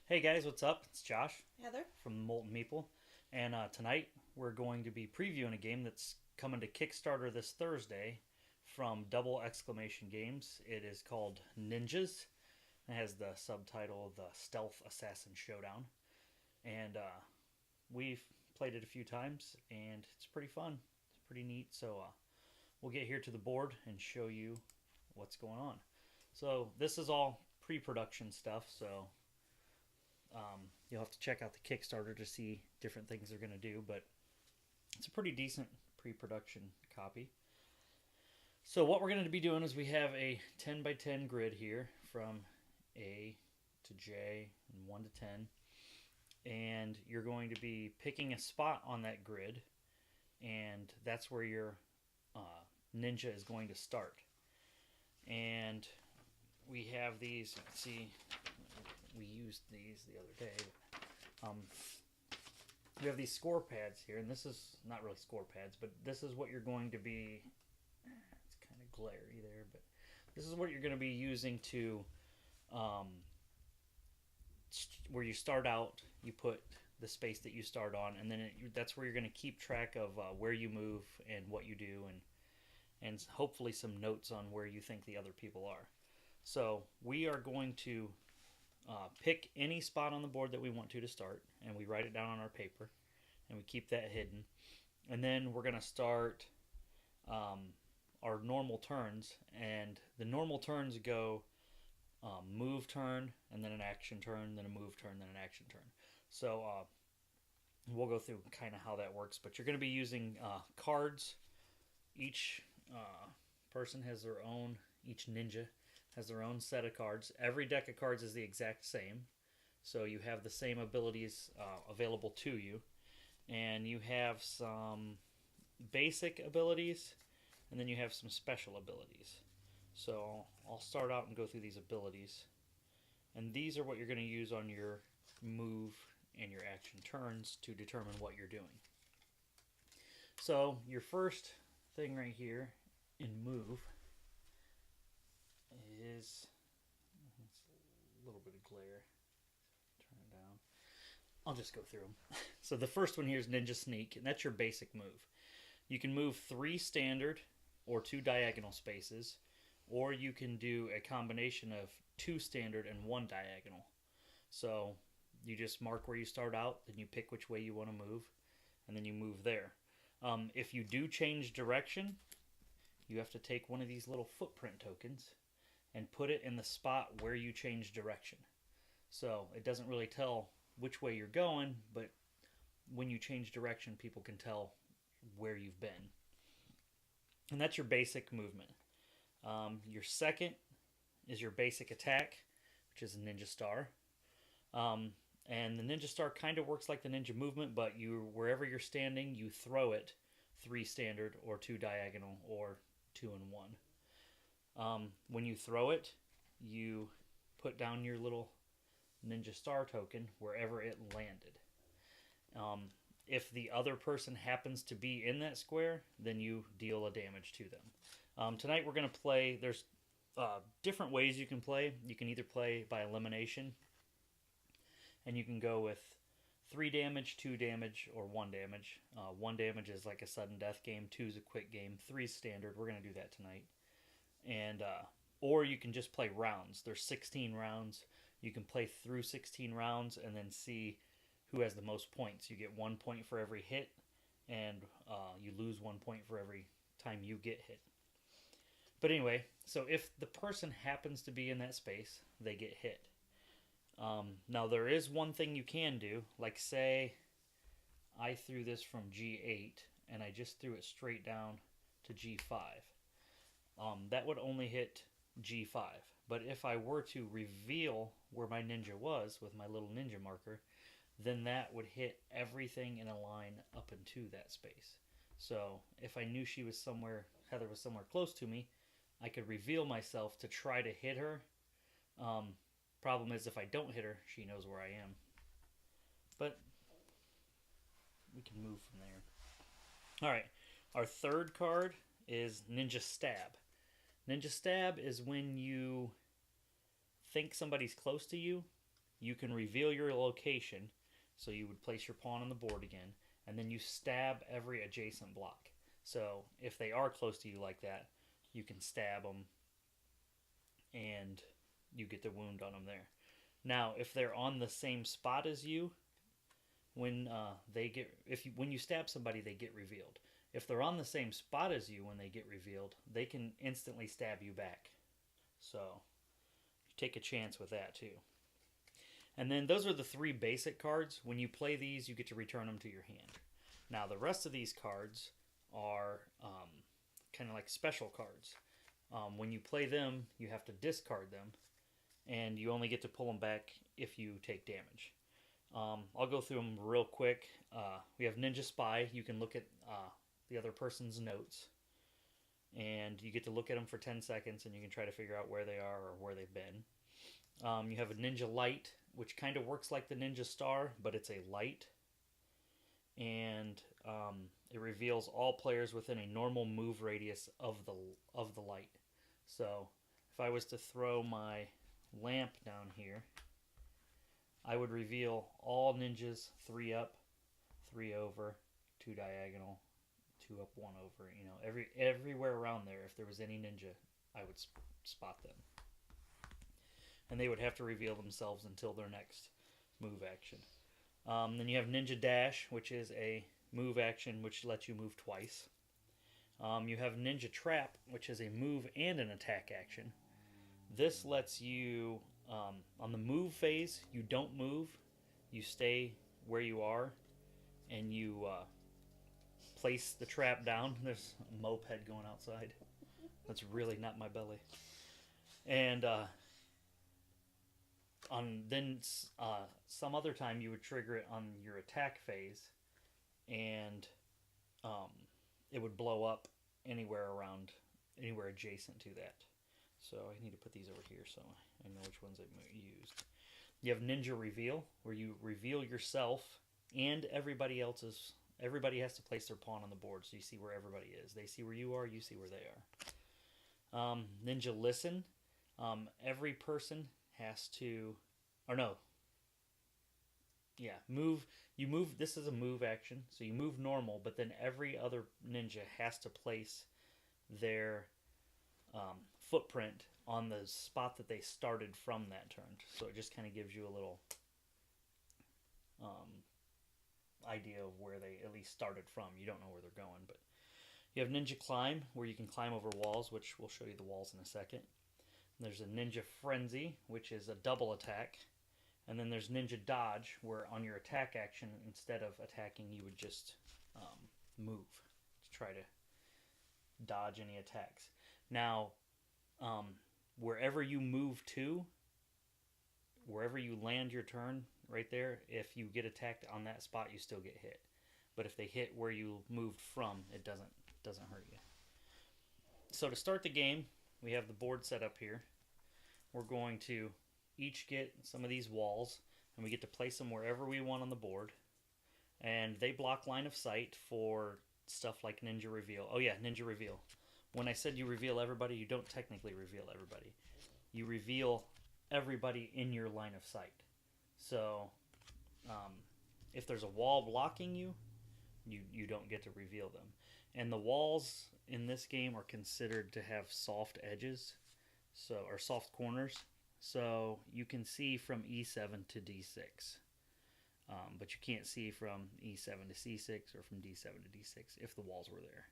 Hey guys, what's up? It's Josh Heather? from Molten Meeple, and tonight we're going to be previewing a game that's coming to Kickstarter this Thursday from Double Exclamation Games. It is called Ninjas. It has the subtitle The Stealth Assassin Showdown, and we've played it a few times, and it's pretty fun. It's pretty neat. So we'll get here to the board and show you what's going on. So this is all pre-production stuff, so you'll have to check out the Kickstarter to see different things they're going to do, but it's a pretty decent pre-production copy. So what we're going to be doing is we have a 10 by 10 grid here from A to J and 1 to 10, and you're going to be picking a spot on that grid, and that's where your uh, ninja is going to start. And we have these. Let's see, we used these the other day. Um, we have these score pads here, and this is not really score pads, but this is what you're going to be. It's kind of glary there, but this is what you're going to be using to, um, where you start out. You put the space that you start on, and then that's where you're going to keep track of where you move and what you do, and hopefully some notes on where you think the other people are. So we are going to pick any spot on the board that we want to start, and we write it down on our paper, and we keep that hidden. And then we're going to start our normal turns, and the normal turns go move turn, and then an action turn, then a move turn, then an action turn. So we'll go through kind of how that works, but you're going to be using cards. Each person has their own, each ninja has their own set of cards. Every deck of cards is the exact same, so you have the same abilities available to you, and you have some basic abilities, and then you have some special abilities. So I'll start out and go through these abilities, and these are what you're going to use on your move and your action turns to determine what you're doing. So your first thing right here in move is, it's a little bit of glare. Turn it down. I'll just go through them. So the first one here is Ninja Sneak, and that's your basic move. You can move 3 standard or 2 diagonal spaces, or you can do a combination of 2 standard and 1 diagonal. So you just mark where you start out, then you pick which way you want to move, and then you move there. If you do change direction, you have to take one of these little footprint tokens and put it in the spot where you change direction. So it doesn't really tell which way you're going, but when you change direction, people can tell where you've been. And that's your basic movement. Your second is your basic attack, which is a ninja star. And the ninja star kind of works like the ninja movement, but wherever you're standing, you throw it 3 standard or 2 diagonal or 2 and 1. When you throw it, you put down your little ninja star token wherever it landed. If the other person happens to be in that square, then you deal a damage to them. Tonight we're going to play, there's different ways you can play. You can either play by elimination, and you can go with 3 damage, 2 damage, or 1 damage. 1 damage is like a sudden death game, 2 is a quick game, 3 is standard. We're going to do that tonight. And or you can just play rounds. There's 16 rounds. You can play through 16 rounds and then see who has the most points. You get 1 point for every hit, and you lose 1 point for every time you get hit. But anyway, so if the person happens to be in that space, they get hit. Now there is one thing you can do, like say I threw this from G8 and I just threw it straight down to G5. That would only hit G5. But if I were to reveal where my ninja was with my little ninja marker, then that would hit everything in a line up into that space. So if I knew she was somewhere, Heather was somewhere close to me, I could reveal myself to try to hit her. Problem is, if I don't hit her, she knows where I am. But we can move from there. Alright, our third card is Ninja Stab. Ninja Stab is when you think somebody's close to you, you can reveal your location. So you would place your pawn on the board again, and then you stab every adjacent block. So if they are close to you like that, you can stab them, and you get the wound on them there. Now, if they're on the same spot as you, when when you stab somebody, they get revealed. If they're on the same spot as you when they get revealed, they can instantly stab you back. So you take a chance with that too. And then those are the 3 basic cards. When you play these, you get to return them to your hand. Now the rest of these cards are kind of like special cards. When you play them, you have to discard them, and you only get to pull them back if you take damage. I'll go through them real quick. We have Ninja Spy. You can look at the other person's notes, and you get to look at them for 10 seconds, and you can try to figure out where they are or where they've been. You have a Ninja Light, which kind of works like the Ninja Star, but it's a light. And it reveals all players within a normal move radius of the light. So if I was to throw my lamp down here, I would reveal all ninjas 3 up, 3 over, 2 diagonal, 2 up, 1 over. You know, everywhere around there. If there was any ninja, I would spot them. And they would have to reveal themselves until their next move action. Then you have Ninja Dash, which is a move action which lets you move twice. You have Ninja Trap, which is a move and an attack action. This lets you, on the move phase, you don't move. You stay where you are, and you place the trap down. There's a moped going outside. That's really not my belly. And then some other time you would trigger it on your attack phase, and it would blow up anywhere adjacent to that. So I need to put these over here so I know which ones I used. You have Ninja Reveal, where you reveal yourself and everybody else's. Everybody has to place their pawn on the board, so you see where everybody is. They see where you are, you see where they are. Ninja Listen. Every person has to, or no. Yeah, move. You move. This is a move action, so you move normal, but then every other ninja has to place their footprint on the spot that they started from that turn. So it just kind of gives you a little idea of where they at least started from. You don't know where they're going, but you have Ninja Climb, where you can climb over walls, which we'll show you the walls in a second. There's a Ninja Frenzy, which is a double attack. And then there's Ninja Dodge, where on your attack action, instead of attacking, you would just move to try to dodge any attacks. Now, wherever you move to, wherever you land your turn, right there, if you get attacked on that spot, you still get hit. But if they hit where you moved from, it doesn't hurt you. So to start the game, we have the board set up here. We're going to each get some of these walls, and we get to place them wherever we want on the board. And they block line of sight for stuff like Ninja Reveal. Oh yeah, Ninja Reveal. When I said you reveal everybody, you don't technically reveal everybody. You reveal everybody in your line of sight. So if there's a wall blocking you, you don't get to reveal them. And the walls in this game are considered to have soft edges, or soft corners. So you can see from E7 to D6. But you can't see from E7 to C6 or from D7 to D6 if the walls were there.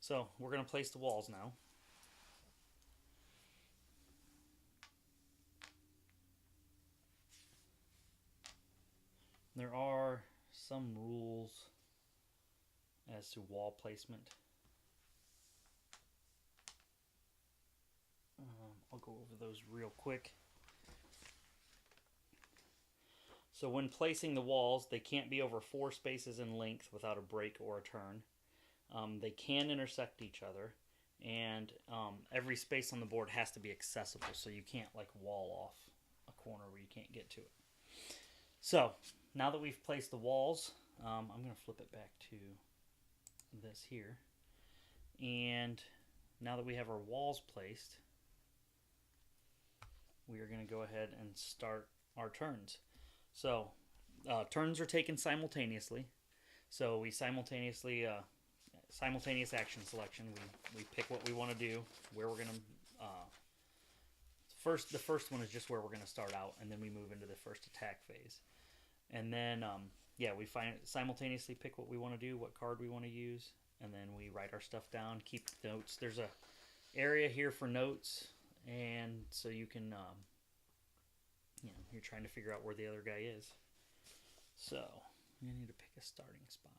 So we're going to place the walls now. There are some rules as to wall placement. I'll go over those real quick. So when placing the walls, they can't be over 4 spaces in length without a break or a turn. They can intersect each other, and every space on the board has to be accessible, so you can't like wall off a corner where you can't get to it. So now that we've placed the walls, I'm going to flip it back to this here. And now that we have our walls placed, we are going to go ahead and start our turns. So turns are taken simultaneously. So we simultaneously simultaneous action selection. We pick what we want to do, where we're gonna. The first one is just where we're gonna start out, and then we move into the first attack phase, and then we simultaneously pick what we want to do, what card we want to use, and then we write our stuff down. Keep notes. There's a area here for notes, and so you can you're trying to figure out where the other guy is. So you need to pick a starting spot.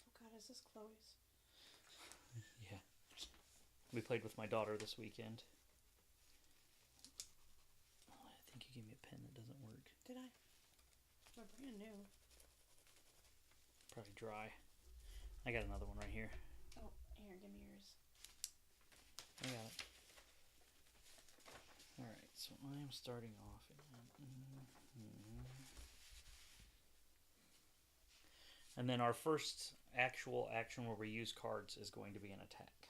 Oh God, is this Chloe's? Yeah. We played with my daughter this weekend. I think you gave me a pen that doesn't work. Did I? They're brand new. Probably dry. I got another one right here. Oh, here, give me yours. I got it. Alright, so I am starting off again. And then our first actual action where we use cards is going to be an attack.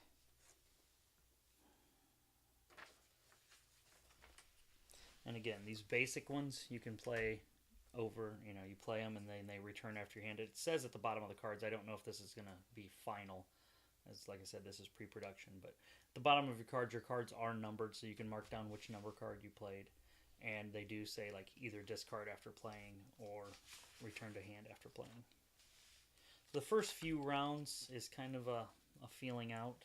And again, these basic ones you can play over, you play them and then they return after your hand. It says at the bottom of the cards, I don't know if this is going to be final. As like I said, this is pre-production, but at the bottom of your cards are numbered, so you can mark down which number card you played. And they do say like either discard after playing or return to hand after playing. The first few rounds is kind of a feeling out.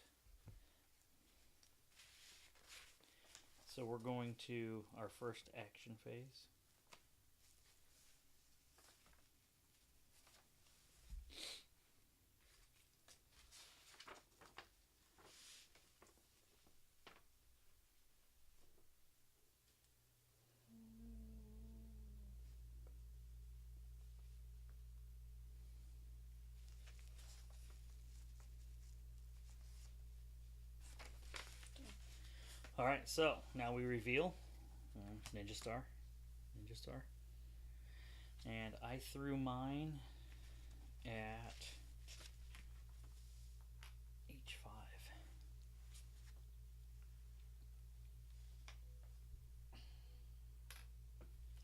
So we're going to our first action phase. Alright, so now we reveal Ninja Star. And I threw mine at H5.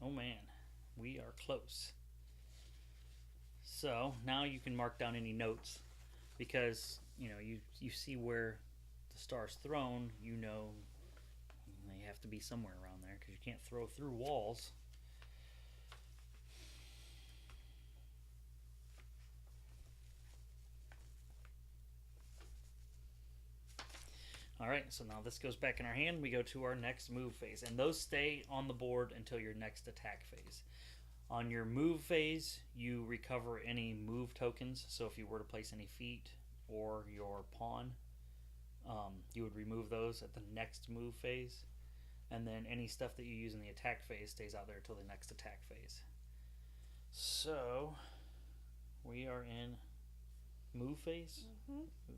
Oh man, we are close. So now you can mark down any notes because you see where the star's thrown. They have to be somewhere around there because you can't throw through walls. Alright, so now this goes back in our hand. We go to our next move phase. And those stay on the board until your next attack phase. On your move phase, you recover any move tokens. So if you were to place any feet or your pawn, you would remove those at the next move phase. And then any stuff that you use in the attack phase stays out there until the next attack phase. So we are in move phase. Mm-hmm. Move phase.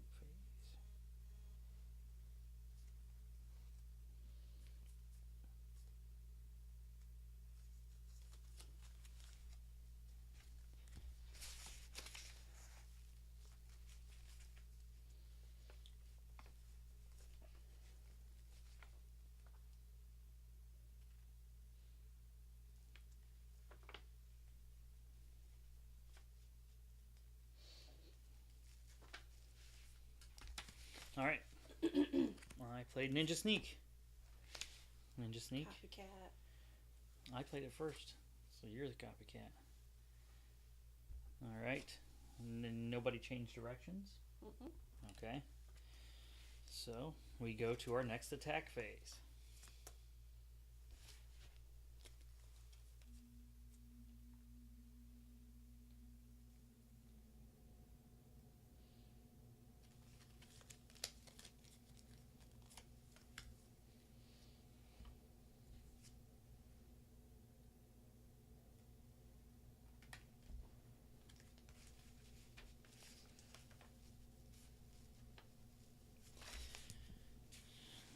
Alright. I played Ninja Sneak. Copycat. I played it first, so you're the copycat. Alright. And then nobody changed directions? Mm-mm. Okay. So we go to our next attack phase.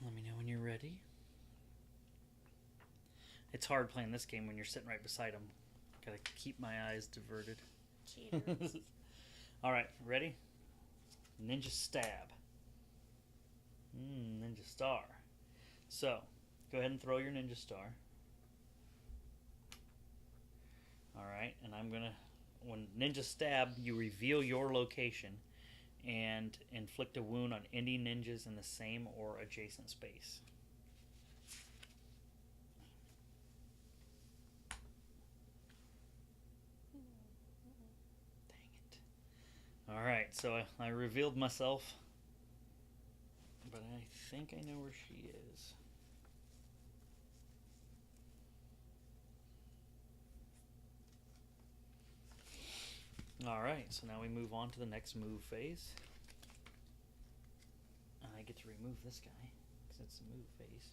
Let me know when you're ready. It's hard playing this game when you're sitting right beside them. Gotta keep my eyes diverted. Cheater. Alright, ready? Ninja Stab. Ninja Star. So, go ahead and throw your Ninja Star. Alright, and I'm gonna. When ninja stab, you reveal your location and inflict a wound on any ninjas in the same or adjacent space. Dang it. Alright, so I revealed myself, but I think I know where she is. Alright, so now we move on to the next move phase. And I get to remove this guy, because it's the move phase.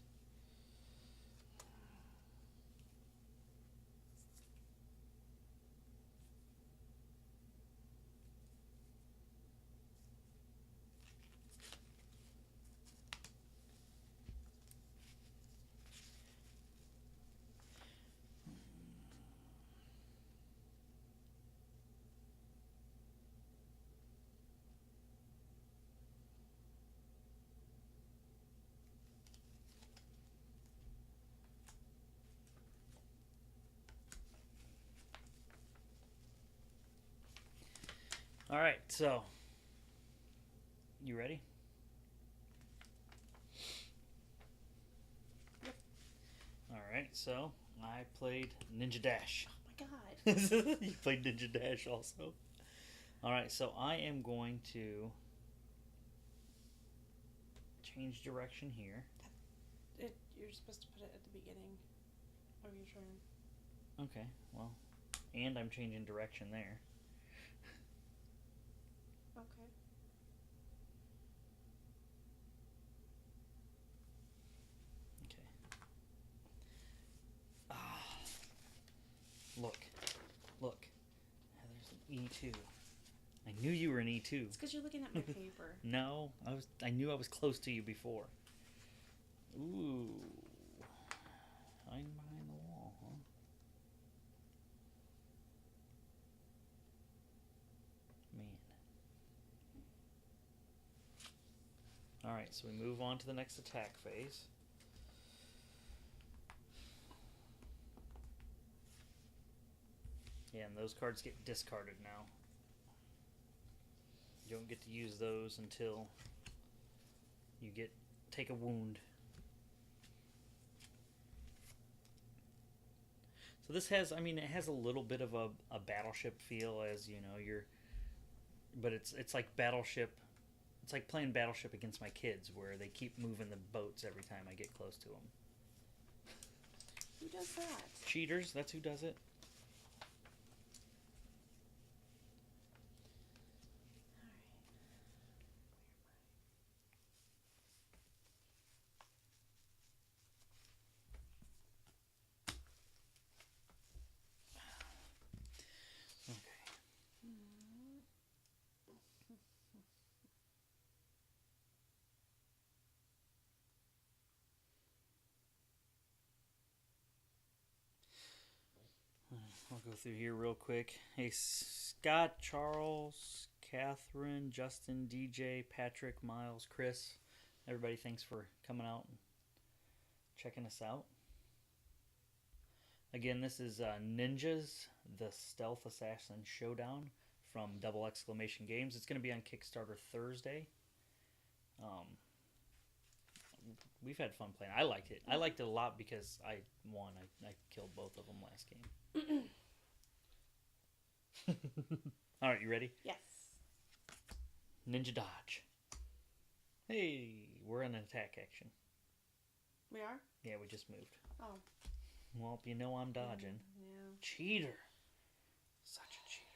Alright, so. You ready? Yep. Alright, so I played Ninja Dash. Oh my god. You played Ninja Dash also. Alright, so I am going to change direction here. You're supposed to put it at the beginning of your turn. Okay, well, and I'm changing direction there. Okay. Okay. Look. There's an E2. I knew you were an E2. It's because you're looking at my paper. No, I knew I was close to you before. Ooh. Hiding behind the wall, huh? Man. Alright, so we move on to the next attack phase. Yeah, and those cards get discarded now. You don't get to use those until you take a wound. So this has, it has a little bit of a battleship feel, as you know, but it's like Battleship. It's like playing Battleship against my kids, where they keep moving the boats every time I get close to them. Who does that? Cheaters, that's who does it. I'll go through here real quick. Hey, Scott, Charles, Catherine, Justin, DJ, Patrick, Miles, Chris. Everybody, thanks for coming out and checking us out. Again, this is Ninjas, the Stealth Assassin Showdown from Exclamation Games. It's going to be on Kickstarter Thursday. We've had fun playing. I liked it. I liked it a lot because I won. I killed both of them last game. All right, you ready? Yes. Ninja dodge. Hey, we're in an attack action. We are? Yeah, we just moved. Oh. Well, you know I'm dodging. Yeah. Cheater. Such a cheater.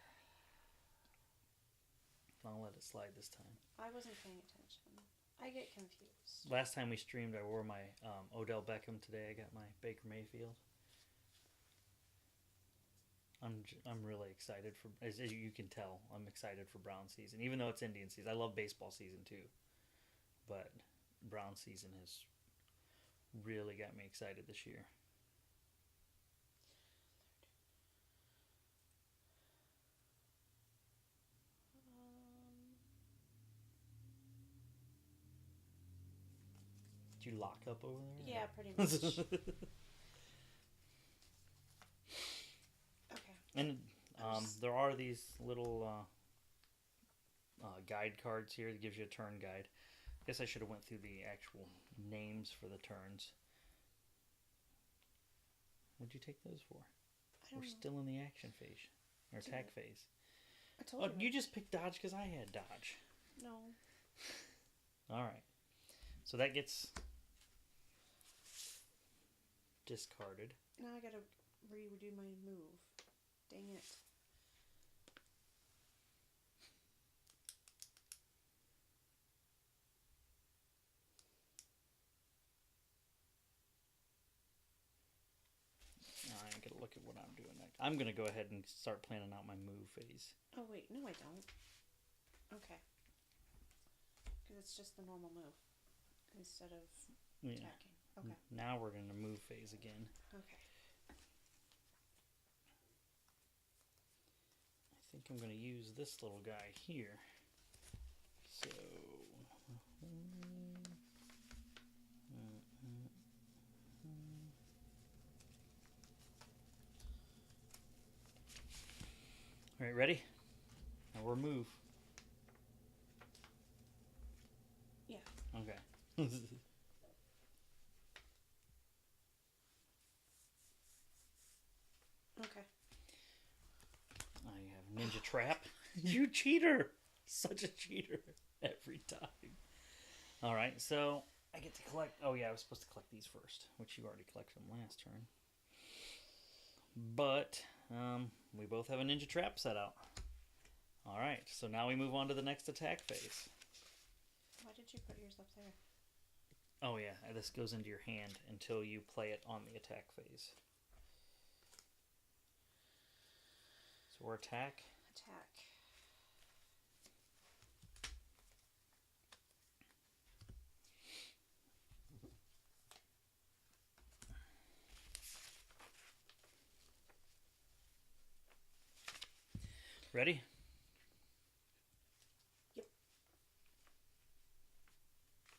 I'll let it slide this time. I wasn't paying attention. I get confused. Last time we streamed, I wore my Odell Beckham. Today, I got my Baker Mayfield. I'm really excited for, as you can tell, I'm excited for Brown season. Even though it's Indian season, I love baseball season too, but Brown season has really got me excited this year. Did you lock up over there? Yeah, pretty much. Okay. And there are these little guide cards here that gives you a turn guide. I guess I should have went through the actual names for the turns. What'd you take those for? We're still in the action phase. Or attack phase. I told you just picked dodge because I had dodge. No. Alright. So that gets discarded. Now I gotta redo my move. Dang it. I gotta look at what I'm doing next. I'm gonna go ahead and start planning out my move phase. Oh wait, no I don't. Okay. Because it's just the normal move. Instead of attacking. Okay. Now we're in the move phase again. Okay. I think I'm going to use this little guy here. So... Alright, ready? Now we're move. Yeah. Okay. Okay. I have Ninja Trap. You cheater! Such a cheater every time. Alright, so I get to collect... Oh yeah, I was supposed to collect these first, which you already collected them last turn. But we both have a Ninja Trap set out. Alright, so now we move on to the next attack phase. Why did you put yours up there? Oh yeah, this goes into your hand until you play it on the attack phase. So we're attack. Attack. Ready? Yep.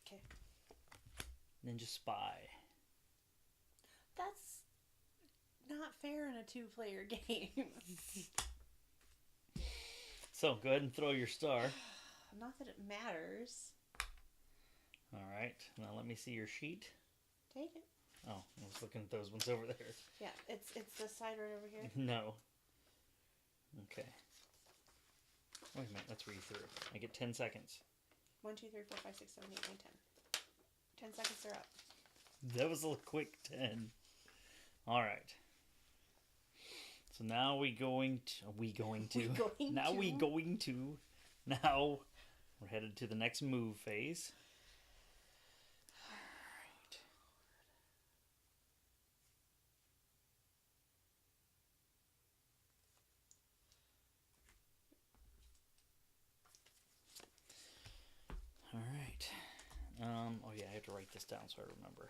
Okay. Ninja Spy. That's not fair in a two-player game. So go ahead and throw your star. Not that it matters. Alright, now let me see your sheet. Take it. Oh, I was looking at those ones over there. Yeah, it's this side right over here. No. Okay. Wait a minute, let's read through. I get 10 seconds. 1, 2, 3, 4, 5, 6, 7, 8, 9, 10. 10 seconds are up. That was a quick 10. Alright. So now now we're headed to the next move phase. Alright. Oh yeah, I have to write this down so I remember.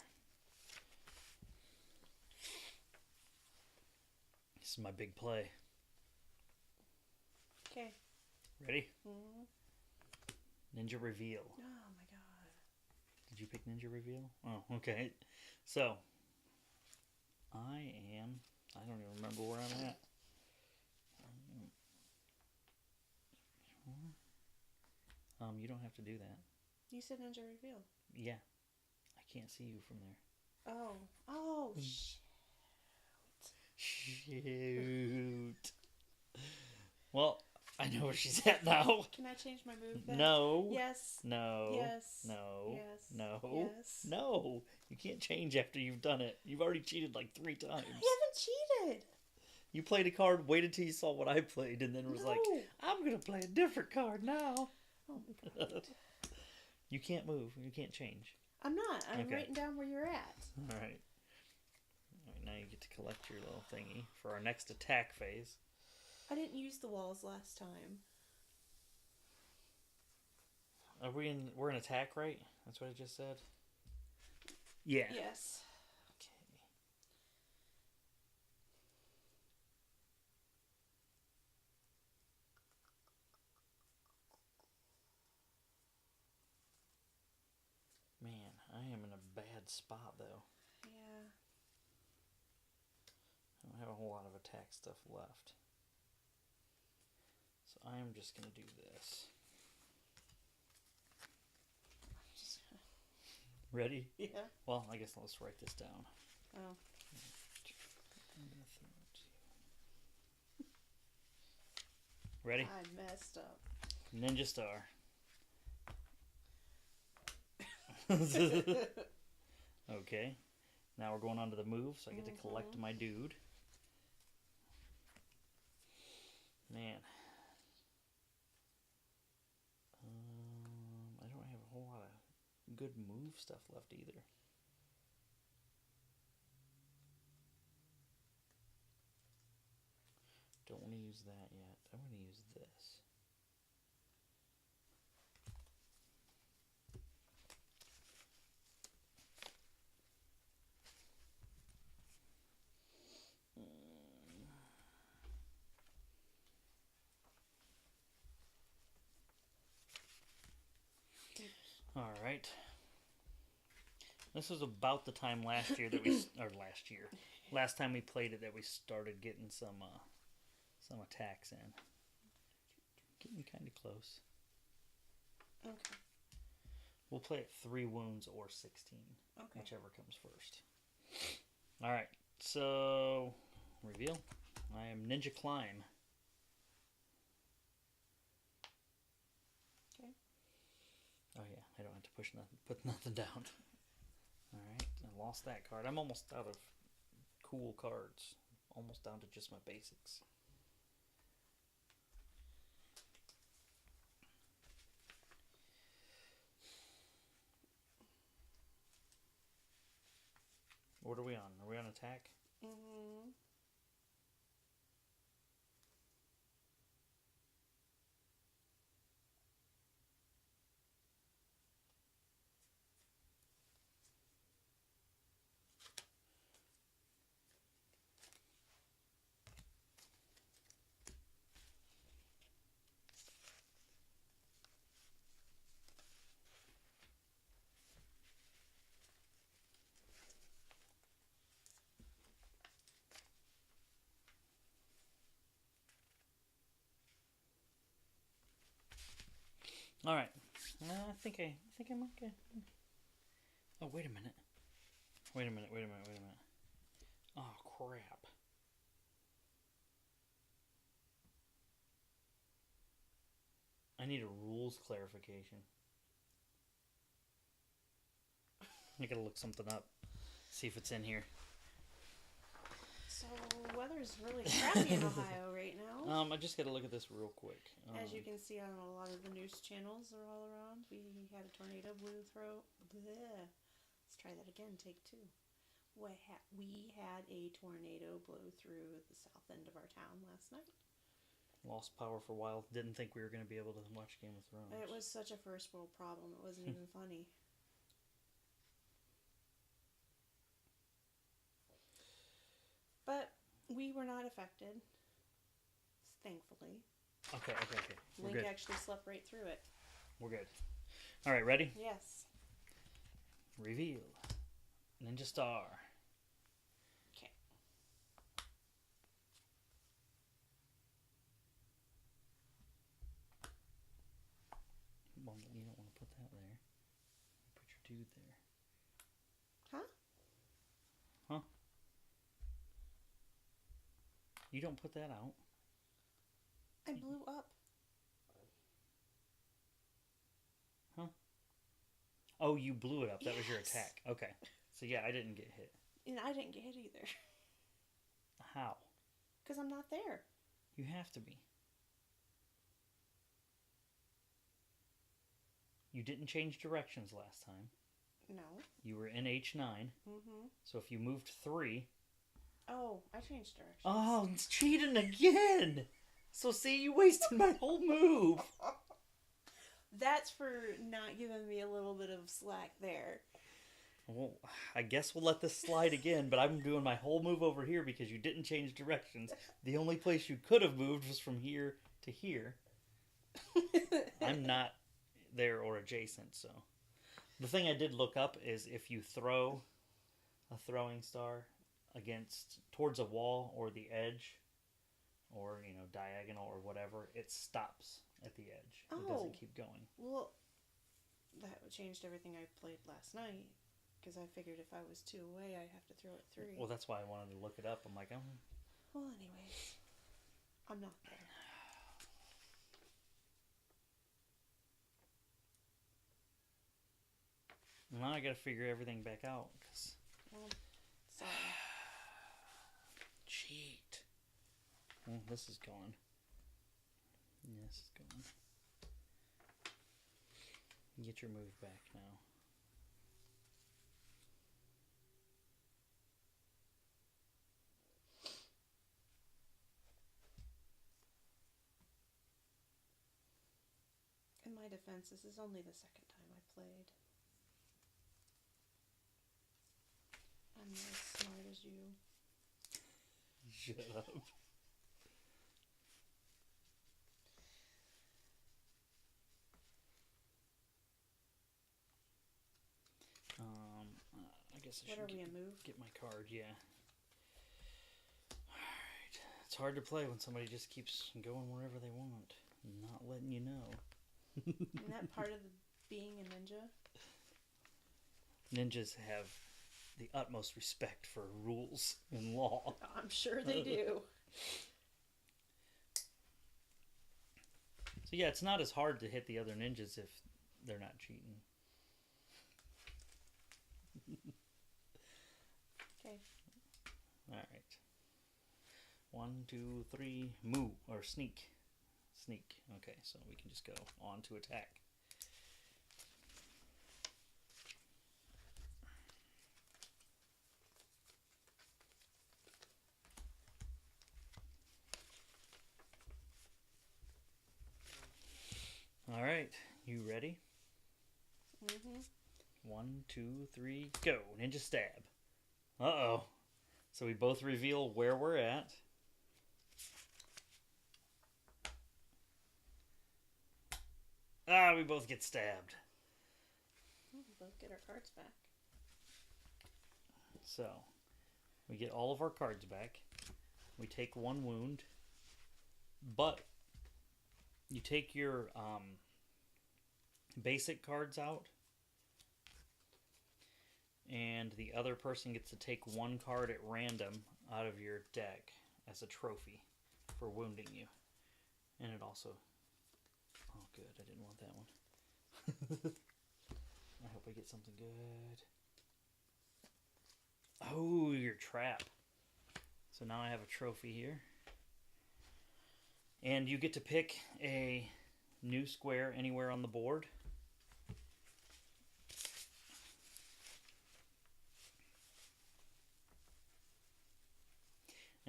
This is my big play. Okay. Ready? Mm-hmm. Ninja Reveal. Oh my god. Did you pick Ninja Reveal? Oh, okay. So, I don't even remember where I'm at. You don't have to do that. You said Ninja Reveal. Yeah. I can't see you from there. Oh. Oh, Shoot. Well, I know where she's at now. Can I change my move then? No. Yes. No. Yes. No. Yes. No. Yes. No. You can't change after you've done it. You've already cheated like 3 times. I haven't cheated. You played a card, waited till you saw what I played, and then was like, I'm going to play a different card now. Oh my god. You can't move. You can't change. I'm not. I'm writing down where you're at. All right. Now you get to collect your little thingy for our next attack phase. I didn't use the walls last time. Are we in? We're in attack, right? That's what I just said. Yeah. Yes. Okay. Man, I am in a bad spot though. Yeah. I don't have a whole lot of attack stuff left. I am just going to do this. Ready? Yeah. Well, I guess let's write this down. Oh. Ready? I messed up. Ninja Star. Okay. Now we're going on to the move, so I get to collect my dude. Man. I don't have a whole lot of good move stuff left either. Don't want to use that yet. I'm going to use this. All right. This was about the time last year that we, last time we played it, that we started getting some attacks in. Getting kind of close. Okay. We'll play it 3 wounds or 16, whichever comes first. All right. So reveal. I am Ninja Climb. Okay. Oh yeah, I don't have to put nothing down. All right, I lost that card. I'm almost out of cool cards. Almost down to just my basics. What are we on? Are we on attack? Mm-hmm. All right. I think I'm okay. Oh, wait a minute. Wait a minute. Oh, crap. I need a rules clarification. I gotta look something up. See if it's in here. So, weather's really crappy in Ohio right now. I just gotta look at this real quick. As you can see on a lot of the news channels are all around, we had a tornado blew through. Bleh. Let's try that again. Take 2. We had a tornado blow through the south end of our town last night. Lost power for a while. Didn't think we were gonna be able to watch Game of Thrones. It was such a first world problem. It wasn't even funny. But we were not affected, thankfully. Okay. We're Link good. actually slept right through it. We're good. All right, ready? Yes. Reveal. Ninja Star. Okay. Well, you don't want to put that there. Put your dude there. Huh? Huh? You don't put that out. I blew up. Huh? Oh, you blew it up. That was your Yes. attack. Okay. So yeah, I didn't get hit. And I didn't get hit either. How? Because I'm not there. You have to be. You didn't change directions last time. No. You were in H9. Mm-hmm. So if you moved 3... Oh, I changed directions. Oh, it's cheating again! So see, you wasted my whole move! That's for not giving me a little bit of slack there. Well, I guess we'll let this slide again, but I'm doing my whole move over here because you didn't change directions. The only place you could have moved was from here to here. I'm not there or adjacent, so. The thing I did look up is if you throw a throwing star towards a wall or the edge or diagonal or whatever, it stops at the edge. It Oh. doesn't keep going. Well, that changed everything I played last night. Because I figured if I was 2 away, I'd have to throw it 3. Well, that's why I wanted to look it up. I'm like, oh. Well, anyways, I'm not there. Now I gotta figure everything back out. Well, sorry. Cheat. Well, this is gone. Yeah, this is gone. Get your move back now. In my defense, this is only the second time I played. I'm not as smart as you. Shut up. I guess I What are should we, a move? get my card, yeah. Alright. It's hard to play when somebody just keeps going wherever they want, not letting you know. Isn't that part of being a ninja? Ninjas have the utmost respect for rules and law. I'm sure they do. So yeah, it's not as hard to hit the other ninjas if they're not cheating. Okay. Alright. 1, 2, 3, move, or sneak. Sneak. Okay, so we can just go on to attack. Alright, you ready? Mm-hmm. 1, 2, 3, go. Ninja stab. Uh-oh. So we both reveal where we're at. Ah, we both get stabbed. We both get our cards back. So, we get all of our cards back. We take 1 wound. But, you take your basic cards out. And the other person gets to take 1 card at random out of your deck as a trophy for wounding you. And it also... Oh, good. I didn't want that one. I hope I get something good. Oh, your trap. So now I have a trophy here. And you get to pick a new square anywhere on the board.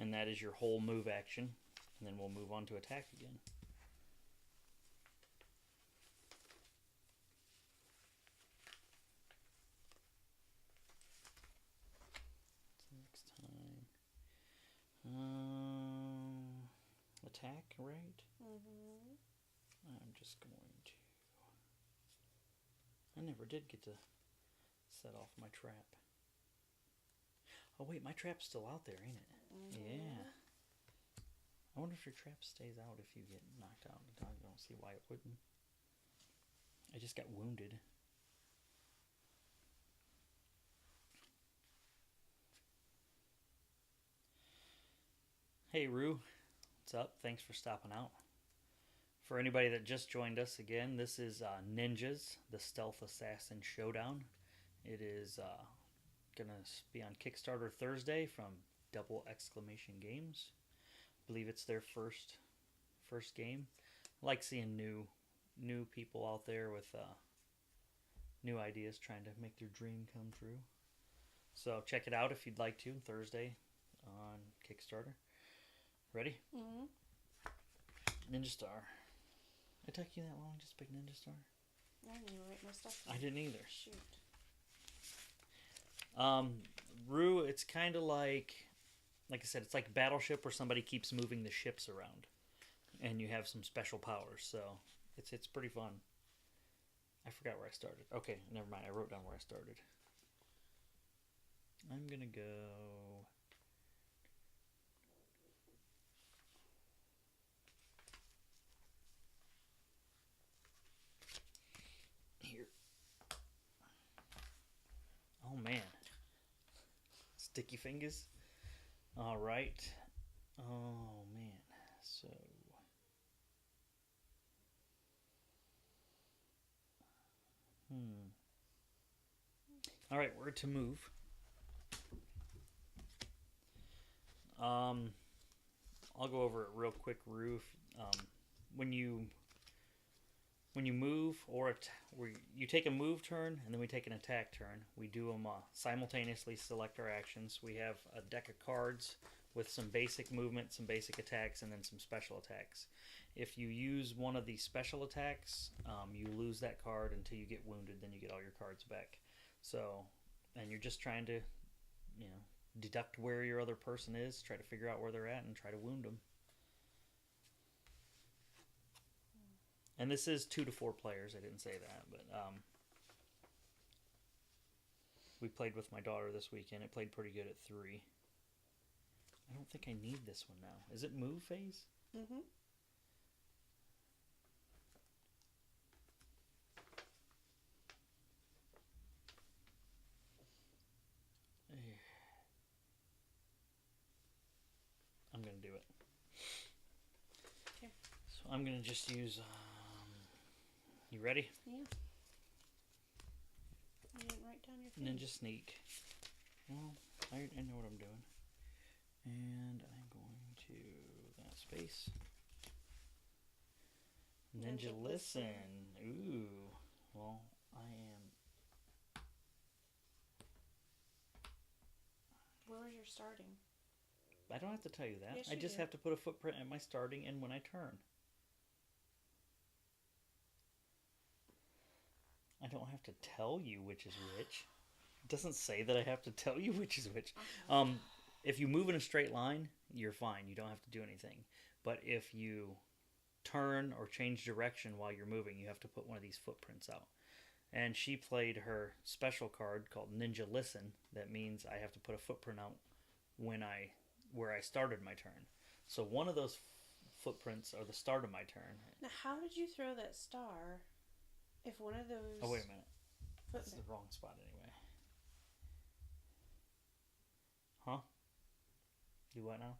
And that is your whole move action. And then we'll move on to attack again. Next time. Attack, right? Mm-hmm. I'm just going to... I never did get to set off my trap. Oh wait, my trap's still out there, ain't it? Mm-hmm. Yeah. I wonder if your trap stays out if you get knocked out. I don't see why it wouldn't. I just got wounded. Hey Rue, what's up? Thanks for stopping out. For anybody that just joined us again, this is Ninjas, the Stealth Assassin Showdown. It is going to be on Kickstarter Thursday from Exclamation Games. I believe it's their first game. I like seeing new people out there with new ideas trying to make their dream come true. So check it out if you'd like to, Thursday on Kickstarter. Ready? Mm-hmm. Ninja Star. It took you that long just to pick Ninja Star? I didn't even write my stuff down. I didn't either. Shoot. Rue, it's kind of like I said, it's like Battleship where somebody keeps moving the ships around. And you have some special powers, so it's pretty fun. I forgot where I started. Okay, never mind. I wrote down where I started. I'm going to go... Sticky fingers. All right. Oh man. So. All right, where to move? I'll go over it real quick, Roof. When you move you take a move turn and then we take an attack turn. We do them simultaneously. Select our actions. We have a deck of cards with some basic movement, some basic attacks, and then some special attacks. If you use one of these special attacks, you lose that card until you get wounded. Then you get all your cards back. So, and you're just trying to, deduct where your other person is, try to figure out where they're at, and try to wound them. And this is 2 to 4 players. I didn't say that, but we played with my daughter this weekend. It played pretty good at 3. I don't think I need this one now. Is it move phase? Mm-hmm. I'm going to do it. Okay. So I'm going to just use... you ready? Yeah. You didn't write down your thing. Ninja Sneak. Well, I know what I'm doing. And I'm going to that space. Ninja Listen. Ooh. Well, I am... Where was your starting? I don't have to tell you that. Yes, I you just do. have to put a footprint at my starting and when I turn. I don't have to tell you which is which. It doesn't say that I have to tell you which is which. If you move in a straight line, you're fine. You don't have to do anything. But if you turn or change direction while you're moving, you have to put one of these footprints out. And she played her special card called Ninja Listen. That means I have to put a footprint out where I started my turn. So one of those footprints are the start of my turn. Now, how did you throw that star if one of those... Oh, wait a minute. That's the wrong spot anyway. Huh? Do what now?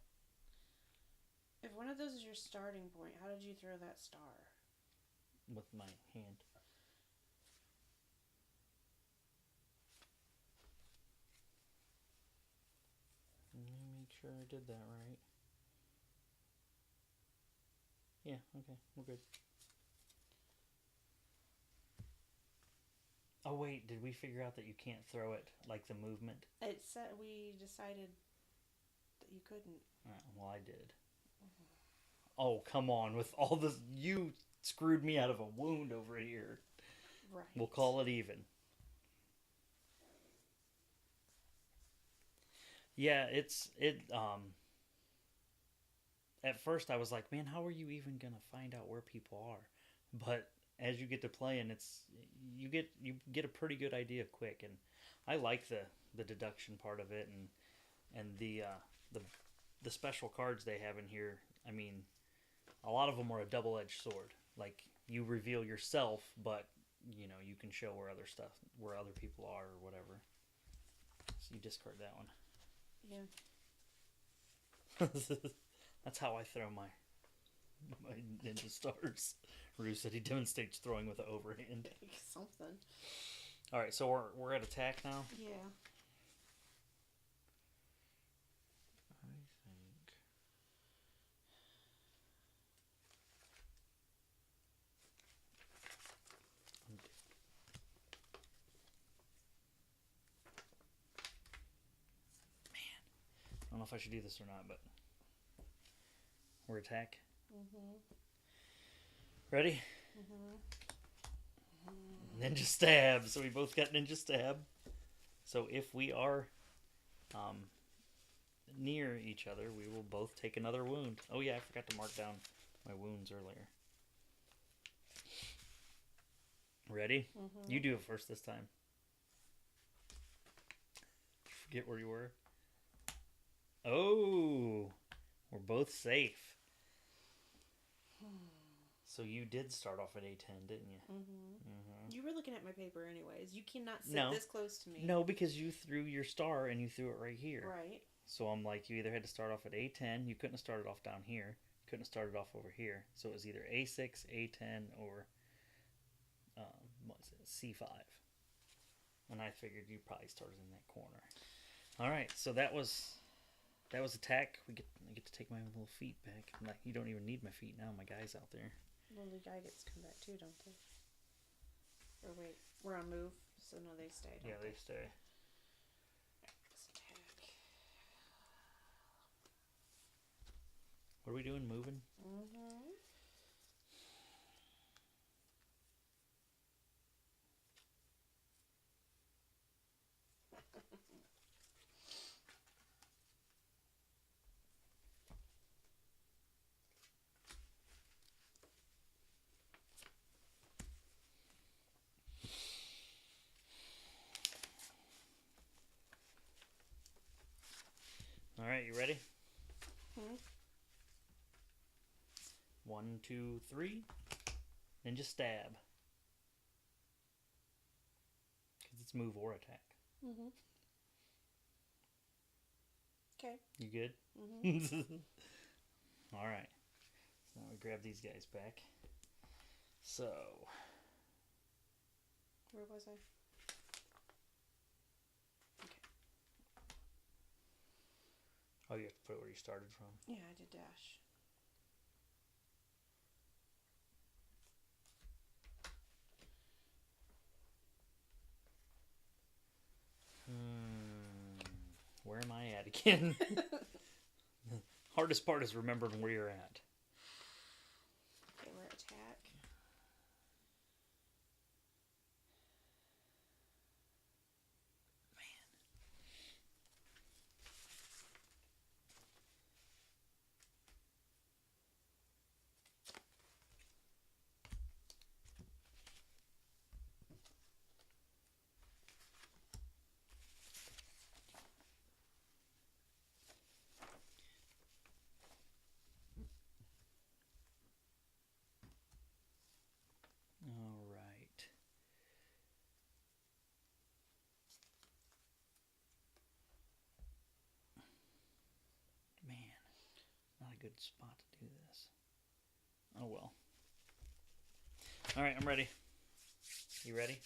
If one of those is your starting point, how did you throw that star? With my hand. Let me make sure I did that right. Yeah, okay, we're good. Oh wait, did we figure out that you can't throw it like the movement? It said we decided that you couldn't. Well, I did. Oh, come on. With all this, you screwed me out of a wound over here. Right. We'll call it even. Yeah, at first I was like, man, how are you even going to find out where people are? But as you get to playing, you get a pretty good idea quick, and I like the deduction part of it, and the special cards they have in here. I mean, a lot of them are a double-edged sword. Like, you reveal yourself, but you can show where other people are or whatever. So you discard that one. Yeah. That's how I throw my ninja stars. Rue said he demonstrates throwing with an overhand. Something. All right, so we're at attack now. Yeah. I think. I don't know if I should do this or not, but we're attack. Ready? Ninja stab. So we both got ninja stab. So if we are near each other, we will both take another wound. Oh yeah, I forgot to mark down my wounds earlier. Ready? You do it first this time. Forget where you were. Oh, we're both safe. So you did start off at A10, didn't you? You were looking at my paper anyways. You cannot sit No. this close to me. No, because you threw your star and you threw it right here. Right. So I'm like, you either had to start off at A10, you couldn't have started off down here, you couldn't have started off over here. So it was either A6, A10, or what's it, C5. And I figured you probably started in that corner. All right, so that was attack. I get to take my little feet back. I'm like, you don't even need my feet now. My guy's out there. Well, the guy gets to come back too, don't they? Or wait, we're on move, so no, they stay. Yeah, they stay. Let's attack. What are we doing? Moving? All right, you ready? 1, 2, 3. Then just stab. Because it's move or attack. Okay. You good? All right. So now we grab these guys back. So. Where was I? Oh, you have to put it where you started from. Yeah, I did dash. Where am I at again? Hardest part is remembering where you're at. Okay, we're at attack. All right. Man, not a good spot to do this. Oh well. All right, I'm ready. You ready?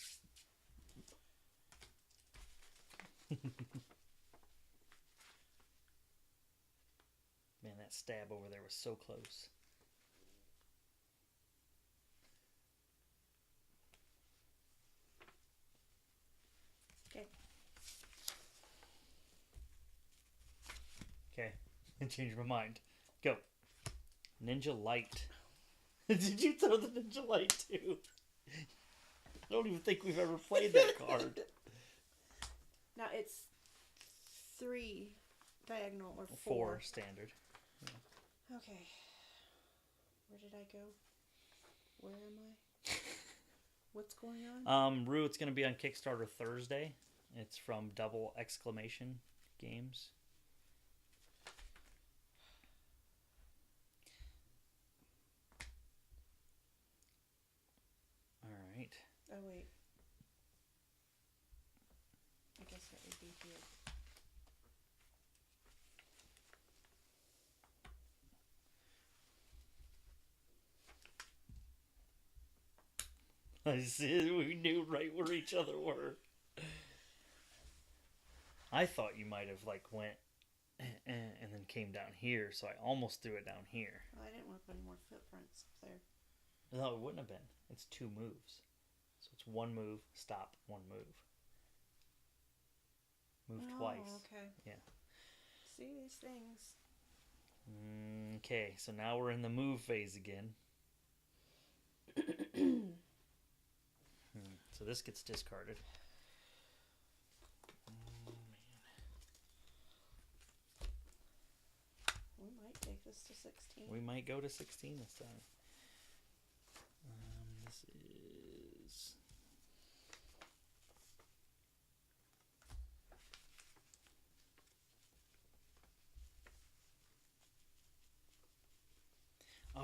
Man, that stab over there was so close. Okay. Okay, I changed my mind. Go. Ninja Light. Did you throw the Ninja Light too? I don't even think we've ever played that card. Now it's 3 diagonal or 4 standard. Yeah. Okay. Where did I go? Where am I? What's going on? Rue, it's going to be on Kickstarter Thursday. It's from Double Exclamation Games. All right. Oh, wait. I guess that would be here. I see. We knew right where each other were. I thought you might have like went and then came down here, so I almost threw it down here. Well, I didn't want to put any more footprints up there. No, it wouldn't have been. It's 2 moves. So it's 1 move, stop, 1 move. Move twice. Okay. Yeah. See these things. Okay, so now we're in the move phase again. So this gets discarded. Oh, man. We might take this to 16. We might go to 16 this time. This is...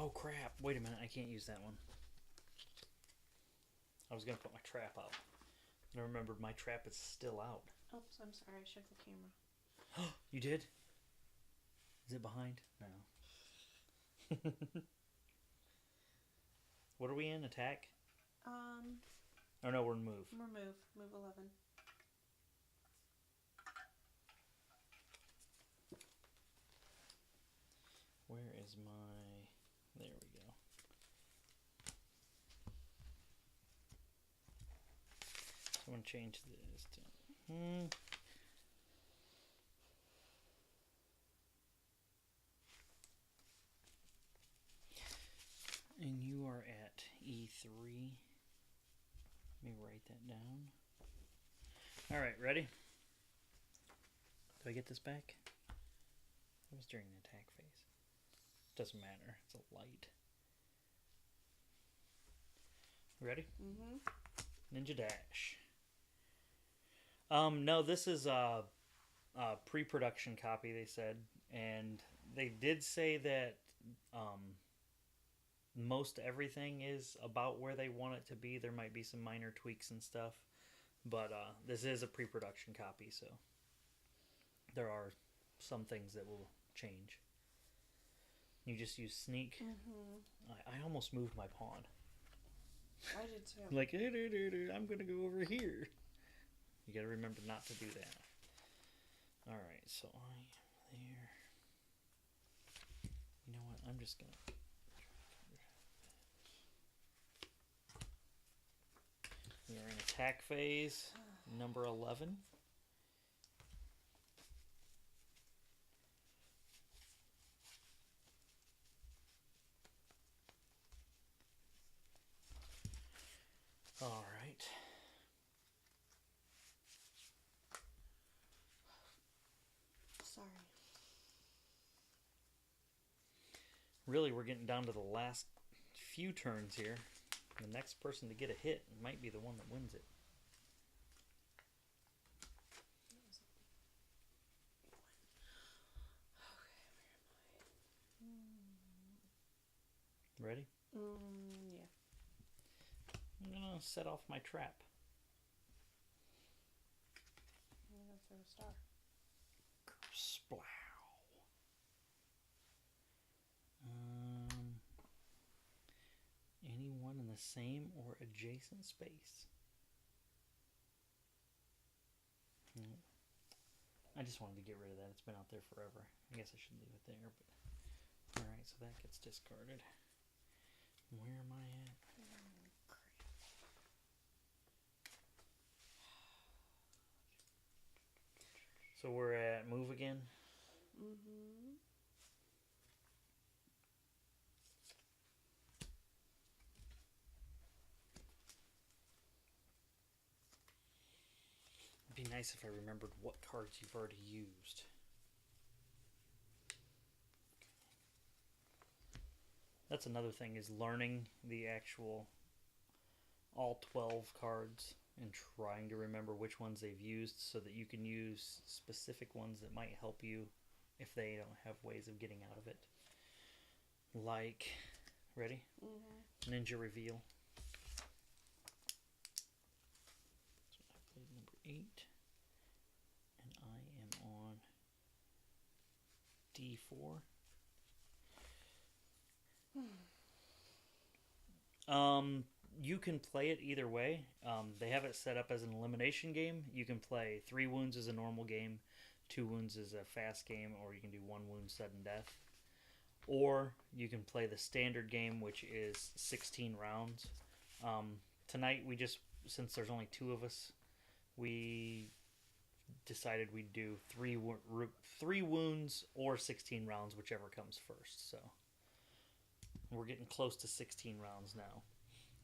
Oh crap! Wait a minute, I can't use that one. I was gonna put my trap out. And I remembered my trap is still out. Oops, I'm sorry, I shook the camera. You did? Is it behind? No. What are we in? Attack? Oh no, we're in move. We're move. Move 11. Where is my... There we go. So I'm going to change this to... And you are at E3. Let me write that down. Alright, ready? Do I get this back? That was during the attack phase. Doesn't matter. It's a light. Ready? Mm-hmm. Ninja Dash. No, this is a pre-production copy, they said. And they did say that most everything is about where they want it to be. There might be some minor tweaks and stuff. But this is a pre-production copy, so there are some things that will change. You just use sneak. Mm-hmm. I almost moved my pawn. I did too. Like, I'm going to go over here. You got to remember not to do that. Alright, so I am there. You know what? I'm just going to... We are in attack phase, number 11. All right. Sorry. Really, we're getting down to the last few turns here. The next person to get a hit might be the one that wins it. Ready? Yeah. I'm going to set off my trap. I'm going to throw a star. Splow. Anyone in the same or adjacent space. I just wanted to get rid of that. It's been out there forever. I guess I should leave it there, but alright, so that gets discarded. Where am I at? So we're at move again? Mm-hmm. It'd be nice if I remembered what cards you've already used. That's another thing, is learning the actual all 12 cards and trying to remember which ones they've used so that you can use specific ones that might help you if they don't have ways of getting out of it. Like, ready? Mm-hmm. Ninja Reveal. So I played number 8. And I am on D4. You can play it either way. They have it set up as an elimination game. You can play 3 wounds as a normal game, 2 wounds as a fast game, or you can do 1 wound sudden death. Or you can play the standard game, which is 16 rounds. Tonight, since there's only 2 of us, we decided we'd do 3 wounds or 16 rounds, whichever comes first. So we're getting close to 16 rounds now.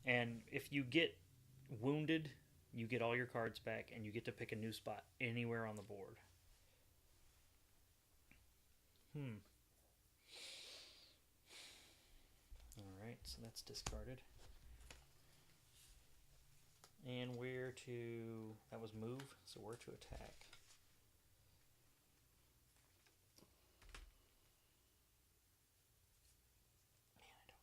And if you get wounded, you get all your cards back, and you get to pick a new spot anywhere on the board. Alright, so that's discarded. And where to... That was move, so where to attack. Man, I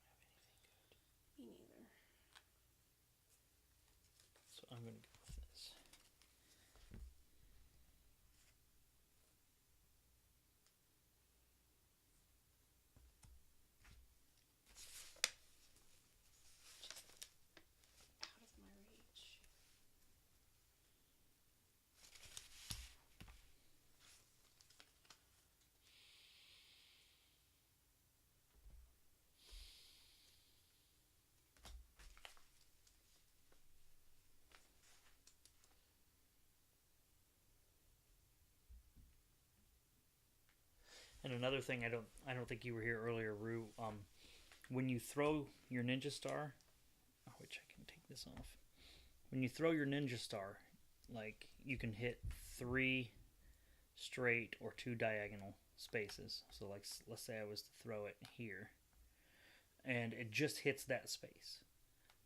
And another thing, I don't think you were here earlier, Rue. When you throw your ninja star, which I can take this off. When you throw your ninja star, like you can hit 3 straight or 2 diagonal spaces. So like let's say I was to throw it here, and it just hits that space.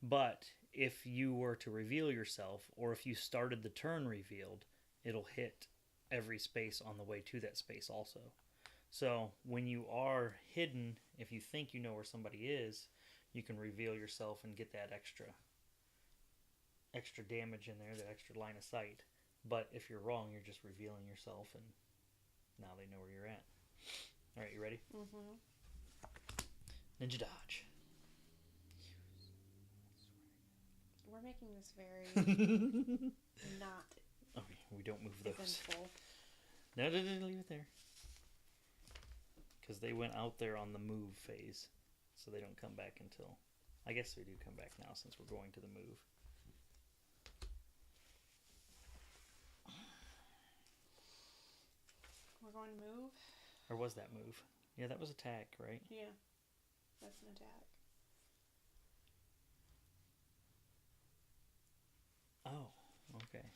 But if you were to reveal yourself, or if you started the turn revealed, it'll hit every space on the way to that space also. So when you are hidden, if you think you know where somebody is, you can reveal yourself and get that extra damage in there, that extra line of sight. But if you're wrong, you're just revealing yourself, and now they know where you're at. All right, you ready? Mm-hmm. Ninja dodge. We're making this very not. Okay, we don't move those. Eventful. No, leave it there. Because they went out there on the move phase, so they don't come back until. I guess they do come back now since we're going to the move. We're going to move? Or was that move? Yeah, that was attack, right? Yeah. That's an attack. Oh, okay.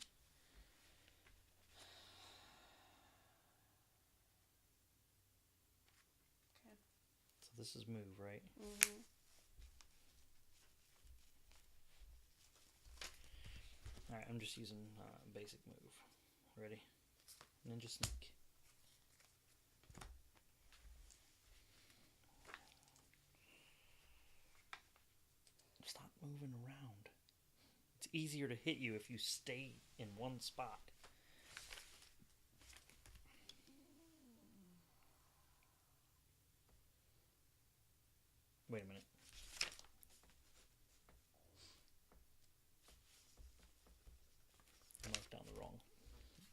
Okay. So this is move, right? Mm-hmm. Alright, I'm just using basic move. Ready? Ninja sneak. Stop moving around. It's easier to hit you if you stay in one spot. Wait a minute. I marked down the wrong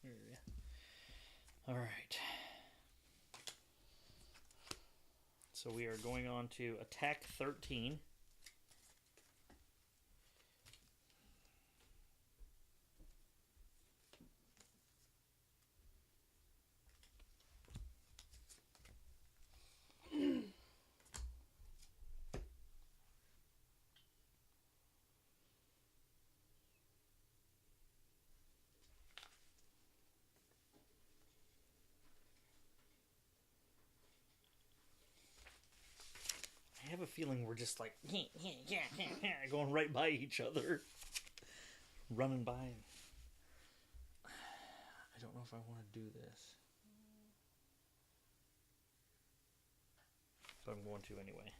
area. Alright. So we are going on to attack 13. I have a feeling we're just like going right by each other, running by. I don't know if I want to do this, but I'm going to anyway.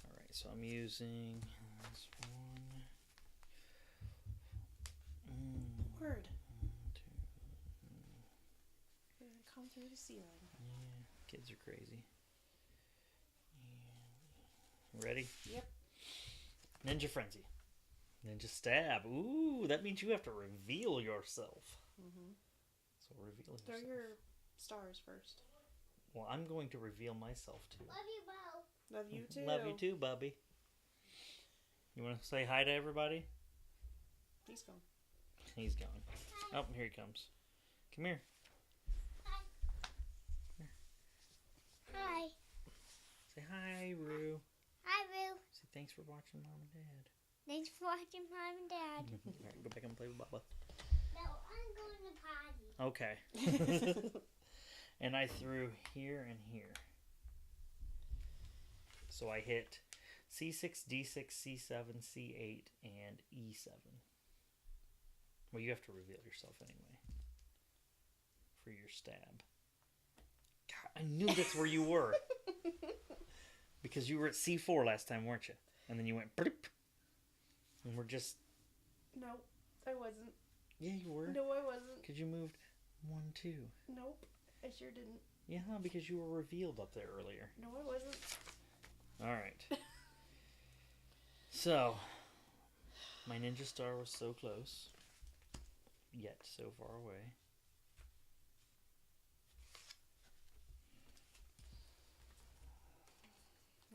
All right, so I'm using this one. Word. We're gonna come through the ceiling. Yeah, kids are crazy. Ready? Yep. Ninja Frenzy. Ninja Stab. Ooh, that means you have to reveal yourself. Mm-hmm. So reveal yourself. Throw your stars first. Well, I'm going to reveal myself too. Love you, Bo. Love you too. Love you too, Bubby. You want to say hi to everybody? He's gone. He's gone. Oh, here he comes. Come here. Hi. Come here. Hi. Say hi, Rue. Hi, Roo. Say thanks for watching Mom and Dad. Thanks for watching Mom and Dad. All right, go back and play with Bubba. No, I'm going to potty. Okay. And I threw here and here. So I hit C6, D6, C7, C8, and E7. Well, you have to reveal yourself anyway for your stab. God, I knew that's where you were. Because you were at C4 last time, weren't you? And then you went bloop. And we're just... Nope, I wasn't. Yeah, you were. No, I wasn't. Because you moved 1, 2. Nope, I sure didn't. Yeah, because you were revealed up there earlier. No, I wasn't. Alright. So, my ninja star was so close, yet so far away.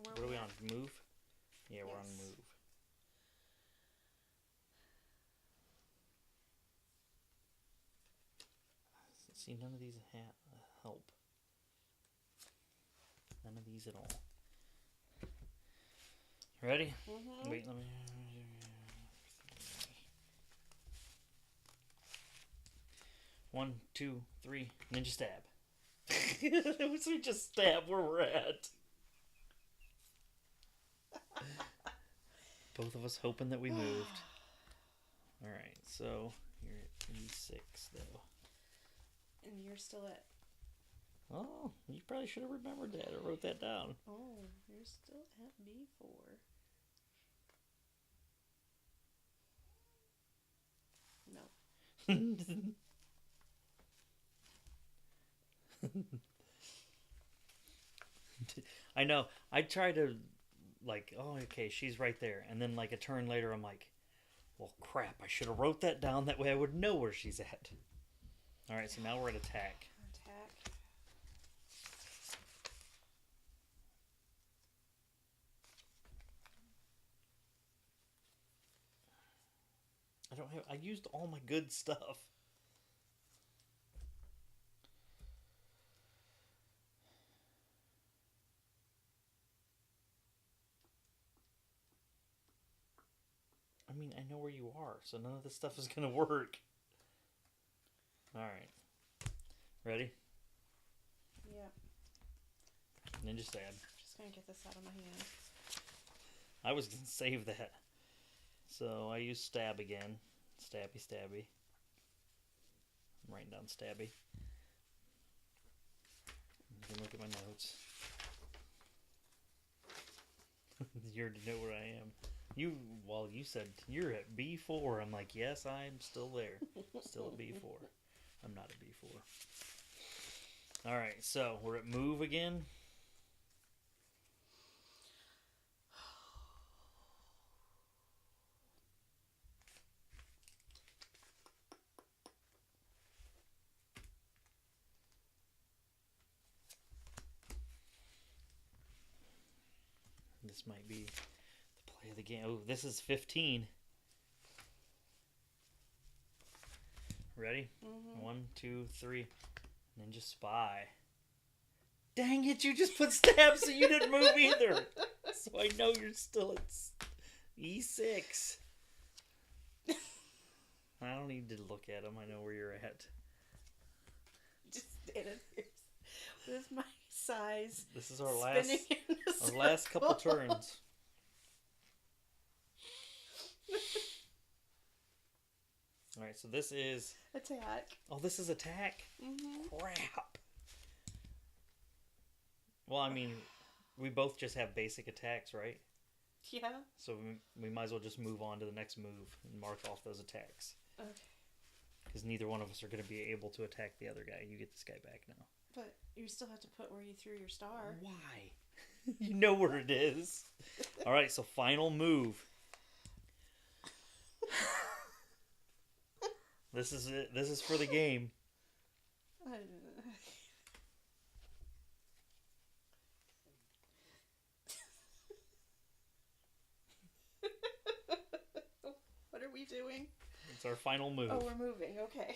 What are we on? Move? Yeah, we're on Yes. move. See, none of these help. Ease it all. Ready? Mm-hmm. Wait, let me. 1, 2, 3. Ninja stab. We just stab where we're at. Both of us hoping that we moved. Alright, so you're at E6 though. And you're still at... Oh, you probably should have remembered that or wrote that down. Oh, you're still at B4. No. I know. I try to, like, oh, okay, she's right there. And then, like, a turn later, I'm like, well, crap, I should have wrote that down. That way I would know where she's at. All right, so now we're at attack. Attack. I used all my good stuff. I mean, I know where you are, so none of this stuff is going to work. Alright. Ready? Yeah. Ninja stab. Just gonna get this out of my hand. I was going to save that. So I use stab again. Stabby, stabby. I'm writing down stabby. You can look at my notes. You already know where I am. You said you're at B4. I'm like, yes, I'm still there. Still at B4. I'm not at B4. Alright, so we're at move again. This might be the play of the game. Oh, this is 15. Ready? Mm-hmm. 1, 2, 3. Ninja spy. Dang it, you just put stab so you didn't move either. So I know you're still at E6. I don't need to look at them. I know where you're at. Just standing here with my size. This is our spinning in a last couple circle. turns. Alright, so this is... Attack. Oh, this is attack? Mm-hmm. Crap. Well, I mean, we both just have basic attacks, right? Yeah. So we might as well just move on to the next move and mark off those attacks. Okay. Because neither one of us are going to be able to attack the other guy. You get this guy back now. But you still have to put where you threw your star. Why? You know where it is. Alright, so final move. This is it. This is for the game. What are we doing? It's our final move. Oh, we're moving. Okay.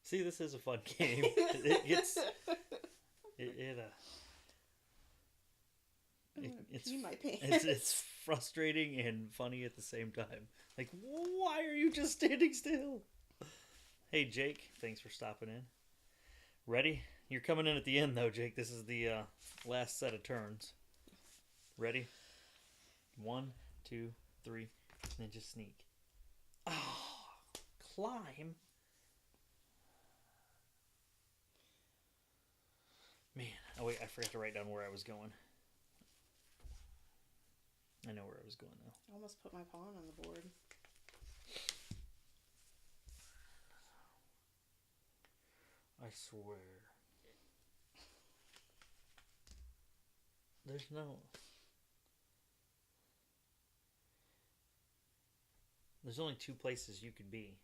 See, this is a fun game. It gets... Pee my pants. It's frustrating and funny at the same time. Like, why are you just standing still? Hey, Jake, thanks for stopping in. Ready? You're coming in at the end, though, Jake. This is the last set of turns. Ready? 1, 2, 3, ninja sneak. Oh, climb. Man, oh wait, I forgot to write down where I was going. I know where I was going now. I almost put my pawn on the board. I swear. There's no... There's only 2 places you could be.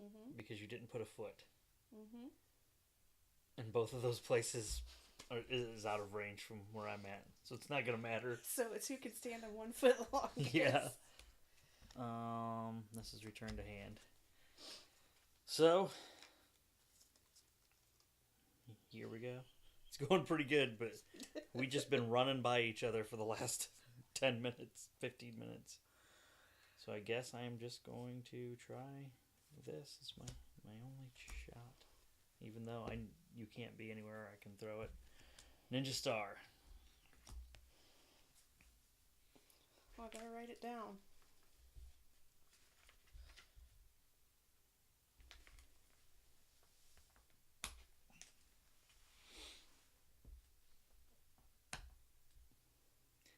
Mm-hmm. Because you didn't put a foot. Mm-hmm. And both of those places is out of range from where I'm at, so it's not gonna matter. So it's who can stand on 1 foot longest. Yeah. This is return to hand. So here we go. It's going pretty good, but we just been running by each other for the last 10 minutes, 15 minutes. So I guess I am just going to try this. It's my only shot. Even though you can't be anywhere, I can throw it. Ninja Star. Oh, I gotta write it down.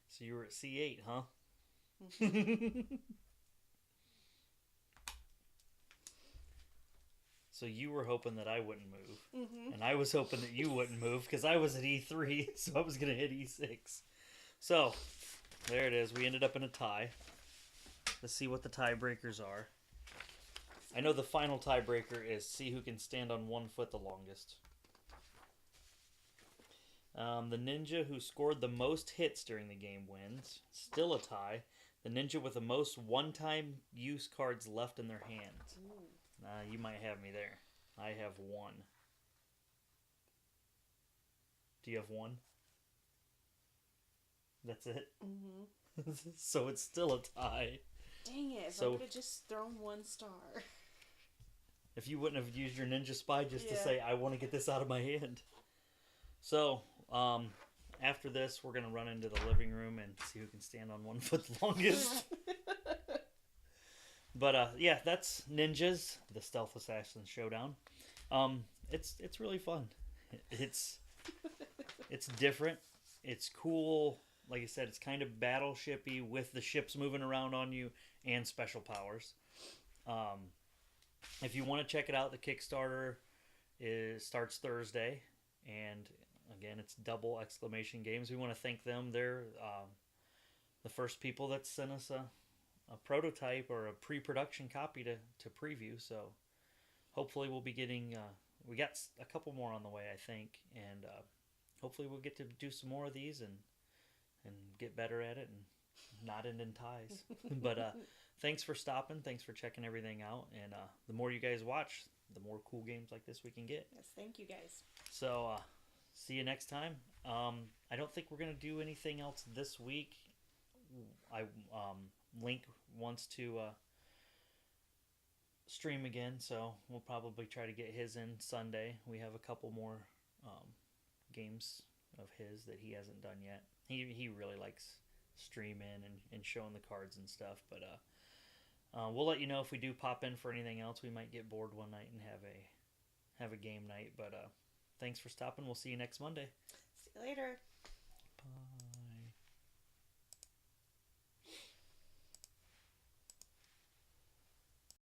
So you were at C8, huh? So you were hoping that I wouldn't move. And I was hoping that you wouldn't move because I was at E3, so I was going to hit E6. So, there it is. We ended up in a tie. Let's see what the tiebreakers are. I know the final tiebreaker is see who can stand on 1 foot the longest. The ninja who scored the most hits during the game wins. Still a tie. The ninja with the most one-time use cards left in their hand. You might have me there. I have 1. Do you have 1? That's it? So it's still a tie. Dang it, if I would have just thrown 1 star. If you wouldn't have used your ninja spy just to say, I want to get this out of my hand. So, after this, we're going to run into the living room and see who can stand on 1 foot the longest. But, yeah, that's Ninjas, the Stealth Assassin Showdown. It's really fun. It's different. It's cool. Like I said, it's kind of battleshipy with the ships moving around on you and special powers. If you want to check it out, the Kickstarter starts Thursday. And, again, it's double Exclamation Games. We want to thank them. They're the first people that sent us a prototype or a pre-production copy to preview. So hopefully we'll be getting... we got a couple more on the way, I think. And hopefully we'll get to do some more of these and get better at it and not end in ties. But thanks for stopping. Thanks for checking everything out. And the more you guys watch, the more cool games like this we can get. Yes, thank you guys. So see you next time. I don't think we're going to do anything else this week. Link wants to stream again, so we'll probably try to get his in Sunday. We have a couple more games of his that he hasn't done yet. He really likes streaming and showing the cards and stuff, but we'll let you know if we do pop in for anything else. We might get bored one night and have a game night, but thanks for stopping. We'll see you next Monday. See you later. Bye.